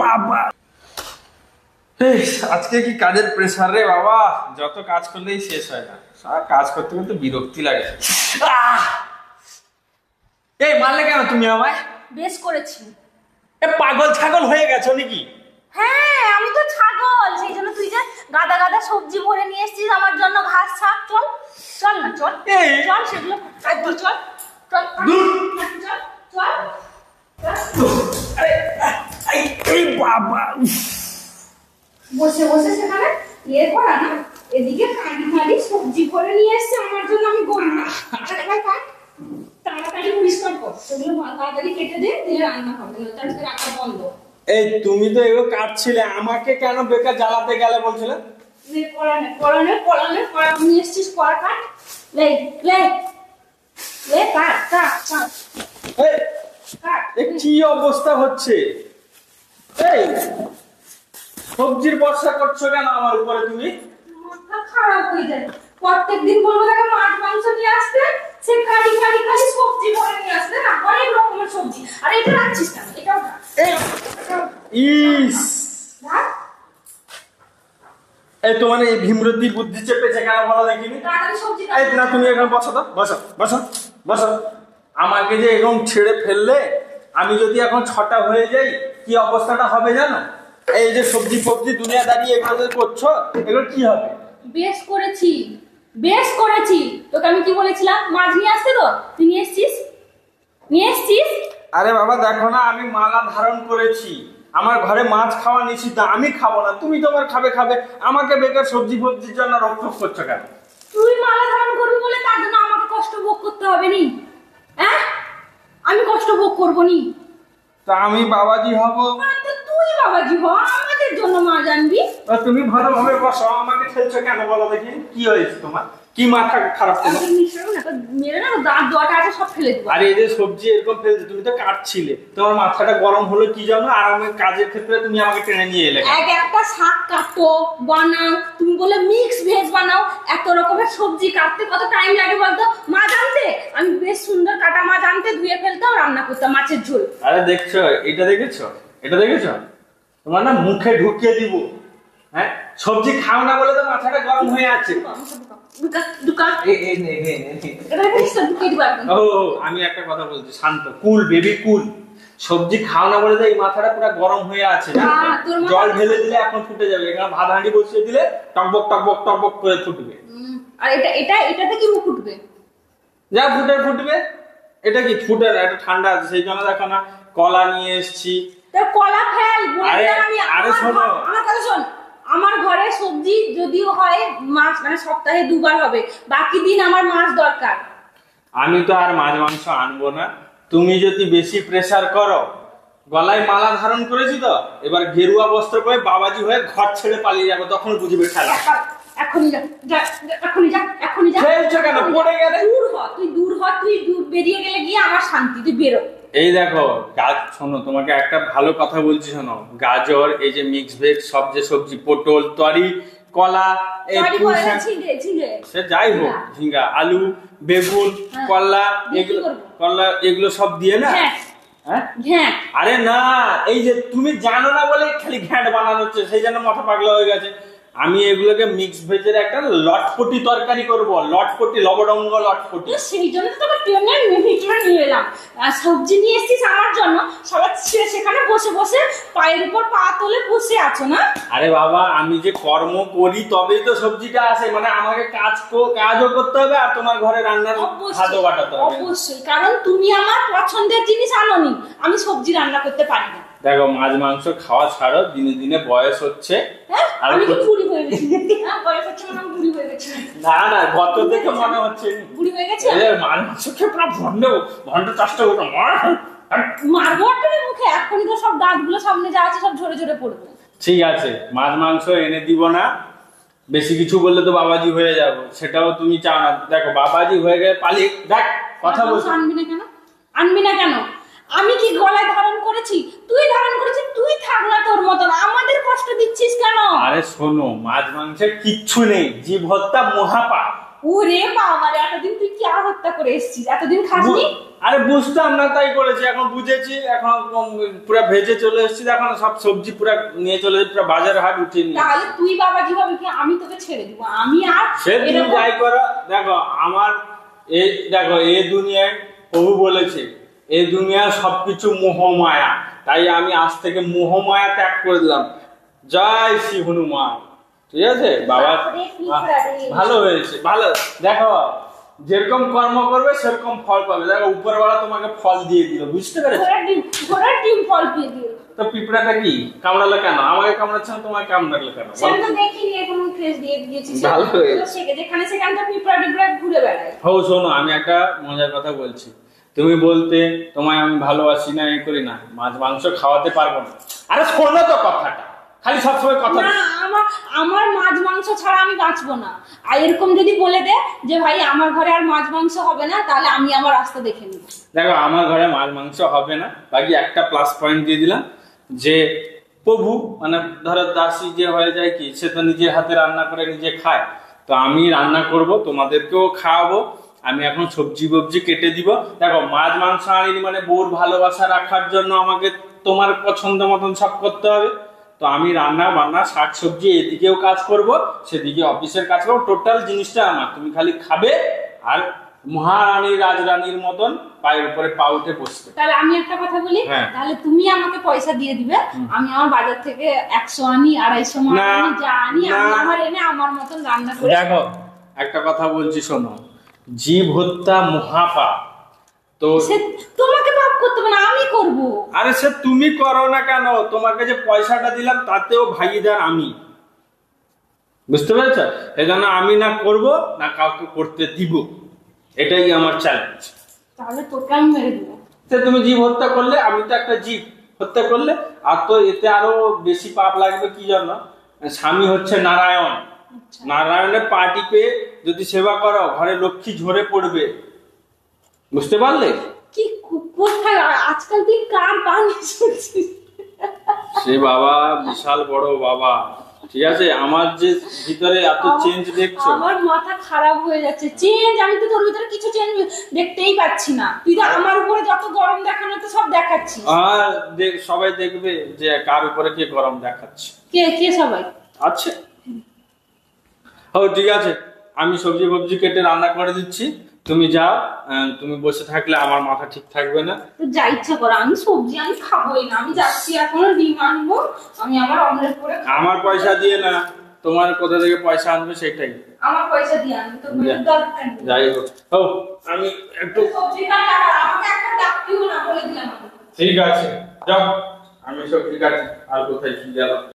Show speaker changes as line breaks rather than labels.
বাবা আজকে কি কাজের প্রেসার রে বাবা, যত কাজ করলেই শেষ হয় না, সারা কাজ করতে করতে বিরক্তি লাগে। এই মারলে কেন তুমি আমায়?
বেশ করেছি।
পাগল ছাগল হয়ে গেছো নাকি?
হ্যাঁ আমি তো ছাগল, সেই জন্য তুই যে গাদা গাদা সবজি ভরে নিয়ে এসেছিস আমার জন্য, ঘাস শাক। চল চল না চল চল, সেগুলো চল চল চল
বাবা
বসে বসে সেখানে ইয়ে করা না, এদিকে কাঁদি কাঁদি সবজি ভরে নিয়ে এসছে আমার জন্য, আমি গরু না। তাড়াতাড়ি পরিষ্কার কর, সেগুলো তাড়াতাড়ি কেটে দে, দিয়ে রান্না হবে, তাড়াতাড়ি রাখা বন্ধ।
এই তুমি তো এগুলো কাটছিলে, আমাকে কেন বেকার জ্বালাতে গেলে বলছিলে?
নিয়ে এসছিস, কড়া কাট, লে লে লে কাট কাট কাট।
কি অবস্থা হচ্ছে? এই সবজির বর্ষা করছো কেন আমার উপরে তুমি?
মাথা খারাপ হয়ে যায়, প্রত্যেকদিন বলবো তাকে মাছ মাংস নিয়ে আসতে, সে খালি খালি খালি সবজি ভরে নিয়ে আসতে না, অনেক রকমের সবজি। আর এটা রাখছিস না, এটাও না।
ইস এই তোমার এই ভীমরতি বুদ্ধি চেপেছে কেন বলো দেখিনি?
তাড়াতাড়ি সবজি
এই না তুমি এখানে বসো তো, বসো বসো বসো। আমাকে যে এরকম ছেড়ে ফেললে, আমি যদি এখন 6টা হয়ে যাই কি অবস্থাটা হবে জানো? এই যে সবজি ফবজি দুনিয়াদারি এগুলো করছো, এগুলো কি হবে?
বেশ করেছি, বেশ করেছি। তোকে আমি কি বলেছিলাম মাছ নিয়ে আসতে, তো তুই নিয়ে এসছিস, নিয়ে এসছিস।
আরে বাবা দেখো না, আমি মালা ধারণ করেছি, আমার ঘরে মাছ খাওয়া নিষিদ্ধ, আমি খাবো না, তুমি তোমার খাবে খাবে, আমাকে বেকার সবজি ফবজির জন্য রক্ষক করছো কেন?
তুই মালা ধারণ করবি বলে তার জন্য আমাকে কষ্ট ভোগ করতে হবে নি? হ্যাঁ আমি কষ্ট ভোগ করবো নি?
তা আমি বাবাজি হব?
তুই বাবাজি হ, আমাদের জন্য মা জানবি।
তুমি ভালোভাবে বসো, আমাকে ঠেলছো কেন বলো দেখি? কি হয়েছে তোমার? কি মাথা খারাপ তোমার?
মেরে না দাঁত দোয়াটা আছে সব ফেলে দেবো।
আরে এই যে সবজি এরকম ফেলছে, তুমি তো কাটছিলে, তোমার মাথাটা গরম হলো কি জানো? আর আমি কাজের ক্ষেত্রে তুমি আমাকে টেনে নিয়ে এলে।
একটা শাক কাটো বানাও, তুমি বলে মিক্স ভেজ বানাও, এত রকমের সবজি কাটতে কত টাইম লাগে বলতো? মাছ আনতে আমি বেশ সুন্দর কাটা মাছ আনতে, ধুয়ে ফেলতাম, রান্না করতাম মাছের ঝোল।
আরে দেখছো, এটা দেখেছো, এটা দেখেছো? তোমার না মুখে ঢুকিয়ে দিব। হ্যাঁ সবজি খাও না বলে তো মাথাটা গরম হয়ে আছে। আমি একটা কথা বলছি, শান্ত, কুল বেবি কুল। সবজি খাও না বলে তো এই মাথাটা পুরো গরম হয়ে আছে, জল ঢেলে দিলে এখন ফুটে যাবে, এখানে ভাত হাঁড়ি বসিয়ে দিলে টকবক টকবক টকবক করে ফুটবে।
আর এটাতে কি ফুটবে?
যা ফুটবে। এটা কি ফুটে না, এটা ঠান্ডা আছে, সেই জন্য দেখো না কলা নিয়ে এসছি।
কলা ফেল।
আরে শোনো,
আমার কথা শোন, আমার ঘরে সবজি যদিও হয় মাছ, মানে সপ্তাহে 2বার হবে, বাকি দিন আমার মাছ দরকার।
আমি তো আর মাছ মাংস আনবো না, তুমি যদি বেশি প্রেসার করো। গলায় মালা ধারণ করেছি তো, এবার গেরুয়া বস্ত্র পরে বাবাজি হয়ে ঘর ছেড়ে পালিয়ে যাবো, তখন বুঝবে খেলা।
এখনই যা, এখনই যা, এখনই যা।
খেলছো কেন? পড়ে গেলে
দূর হ, তুই বেরিয়ে গেলে গিয়ে আমার শান্তি, তুই বেরো।
এই দেখো গাছ, শোনো তোমাকে একটা ভালো কথা বলছি, শোনো। গাজর, এই যে মিক্স ভেজ সব যে সবজি, পটল, তরি, কলা, সে যাই হোক, ঝিঙ্গা, আলু, বেগুন, কলা, এগুলো সব দিয়ে না। হ্যাঁ আরে না, এই যে তুমি জানো না বলে খালি ঘ্যাঁট বানানো হচ্ছে, সেই জন্য মাথা পাগলা হয়ে গেছে। আমি এগুলোকে মিক্স ভেজের একটা লটপটি তরকারি করব, লটপটি, লবডঙ্গ লটপটি।
সেই জন্য তো তোকে টেনে নিয়ে এলাম। সবজি নিয়ে এসেছিস আমার জন্য, সবাই সেখানে বসে বসে পায়ের উপর পা তুলে বসে আছো না?
আরে বাবা, আমি যে কর্ম করি তবেই তো সবজিটা আসে, মানে আমাকে কাজও করতে হবে, আর তোমার ঘরে রান্নার খাদ্য বাটাতে হবে।
অবশ্যই, কারণ তুমি আমার পছন্দের জিনিস আনোনি, আমি সবজি রান্না করতে পারি না।
দেখো মাছ মাংস খাওয়া ছাড়ো, দিনে দিনে বয়স হচ্ছে।
আমি কি বুড়ি হয়ে গেছি? বয়স হচ্ছে মানে আমি বুড়ি হয়ে গেছি?
না গত দেখে মনে হচ্ছে
বুড়ি হয়ে গেছে।
মাছ মাংস খেয়ে পুরো ভন্ড চাষটা করতো,
মারবো একটা মুখে, এখনই তো সব দাঁতগুলো সামনে যা আছে সব ঝরে ঝরে পড়বে।
ঠিক আছে, মাছ মাংস এনে দিব না, বেশি কিছু বললে তো বাবাজি হয়ে যাবো, সেটাও তুমি চাও না। দেখো বাবাজি হয়ে গেলে পালিয়ে দেখ কথা বলছো।
আনবি না কেন? আমি কি গলায় ধারণ করেছি? তুই ধারণ করেছিস, তুই থাক না তোর মতন, আমাদের কষ্ট দিচ্ছিস কেন?
আরে শোনো, মাছ মাংসের কিচ্ছু নেই, জীব হত্যা মহাপাপ।
ওরে বাবা রে, এতদিন তুই কি আর হত্যা করে এসেছিস? এতদিন খাসনি?
আরে বুঝতাম না তাই করেছি, এখন বুঝেছি, এখন পুরো ভেজে চলে এসেছি, এখন সব সবজি পুরো নিয়ে চলে পুরো বাজার হাট উঠিয়ে নিয়ে।
তাহলে তুই বাবাজি হবে কি? আমি তোকে ছেড়ে দিব, আমি আর
সে তুমি যাই করো। দেখো আমার এই দেখো এই দুনিয়ায় প্রভু বলেছে এই দুনিয়ার সবকিছু মোহমায়া, তাই আমি আজ থেকে মোহমায়া ত্যাগ করে দিলাম। জয় শ্রী হনুমান। ঠিক আছে বাবা, ভালো হয়েছে, ভালো। দেখো যেরকম কর্ম করবে সেরকম ফল পাবে। দেখো উপরওয়ালা তোমাকে ফল দিয়ে দিল, বুঝতে পেরেছো?
ঘোড়ার ডিম ফল দিয়ে দিল।
তো পিঁপড়াটা কি কামড়ালো কেন? আমাকে কামড়াচ্ছে না, তোমাকে কামড়ালো কেন?
সেটা তো দেখিনি, এখন ফ্রেশ দিয়ে দিয়েছি।
ভালো হয়েছে।
যেখানে সেখানে তো পিঁপড়া ঘুরে বেড়ায়।
হো শোনো, আমি একটা মজার কথা বলছি। তুমি বলতে তোমায় আমি ভালোবাসি না, এ করি না, মাছ মাংস খাওয়াতে পারবো না। আরে শোনো তো কথাটা, খালি সবসময় কথা।
না, আমার মাছ মাংস ছাড়া আমি বাঁচবো না। আর এরকম যদি বলে দে যে ভাই আমার ঘরে আর মাছ মাংস হবে না, তাহলে আমি আমার রাস্তা দেখে নিব।
দেখো আমার ঘরে মাছ মাংস হবে না, বাকি একটা প্লাস পয়েন্ট দিয়ে দিলাম যে প্রভু মানে ধরো দাসী যে হয়ে যায় কি, সে তো নিজের হাতে রান্না করে নিজে খায়, তো আমি রান্না করব, তোমাদেরকেও খাওয়াবো। আমি এখন সবজি ববজি কেটে দিব। দেখো মাছ মাংস আনিনি মানে বউর ভালোবাসা রাখার জন্য আমাকে তোমার পছন্দ মতন সব করতে হবে। তো আমি রান্না বান্না শাক সবজি এদিকেও কাজ করব, সেদিকে অফিসের কাজ করবো, টোটাল জিনিসটা আমার। তুমি খালি খাবে আর মহারানী রাজরানীর মতন পায়ের উপরে পা উঠে বসবে।
তাহলে আমি একটা কথা বলি, তাহলে তুমি আমাকে পয়সা দিয়ে দিবে, আমি আমার বাজার থেকে 100 আনি 250 মাছ আনি, যা আনি আমি আমার এনে আমার মতন রান্না করে।
দেখো একটা কথা বলছি শোনো, জীব হত্যা মহাপাপ। তো
তোমাকে পাপ করতে হবে না, আমি করব।
আরে সে তুমি করো না কেন, তোমাকে যে পয়সাটা দিলাম তাতেও ভাগিদার আমি, বুঝতে পেরেছ? এই জন্য আমি না করব না কাউকে করতে দিব, এটাই আমার চ্যালেঞ্জ।
তাহলে তোকে আমি মেরে দেবো।
সে তুমি জীব হত্যা করলে, আমি তো একটা জীব হত্যা করলে, আর তো এতে আরো বেশি পাপ লাগবে। কি জন্য? স্বামী হচ্ছে নারায়ণ, নারায়ণের পা টিপে যদি সেবা করো ঘরে লক্ষ্মী ঝরে পড়বে, বুঝতে পারলে?
কি কোথায় আজকাল তুই কার গান শুনছিস?
সে বাবা বিশাল বড় বাবা, ঠিক আছে? আমার যে ভিতরে এত চেঞ্জ দেখছো,
আমার মাথা খারাপ হয়ে যাচ্ছে। চেঞ্জ? আমি তো তোর ভিতরে কিছু চেঞ্জ দেখতেই পাচ্ছি না। তুই তো আমার উপরে যত গরম দেখানো তো সব দেখাচ্ছিস।
আর সবাই দেখবে যে কার উপরে কে গরম দেখাচ্ছে।
কে কে সবাই?
আচ্ছা ও ঠিক আছে, আমি সবজি ফবজি কেটে রান্না করে দিচ্ছি, তুমি যাও। তুমি বসে থাকলে আমার মাথা ঠিক থাকবে না।
তো যা ইচ্ছা করো, আমি সবজি আমি খাবোই না। আমি যাচ্ছি এখন ডিম আনবো, আমি আমার অমলেট করে খাবো।
আমার পয়সা দিয়ে না, তোমার কোথা থেকে পয়সা আনবে সেটাই।
আমার পয়সা দিয়ে আনবি তো দরকার নেই।
যাই হোক, ও আমি একটু
সবজি কাটা, আমাকে একটা ডাকতিও না, বলে দিলাম।
ঠিক আছে যাও, আমি সবজি কাটি। আর কোথায় কি গেল?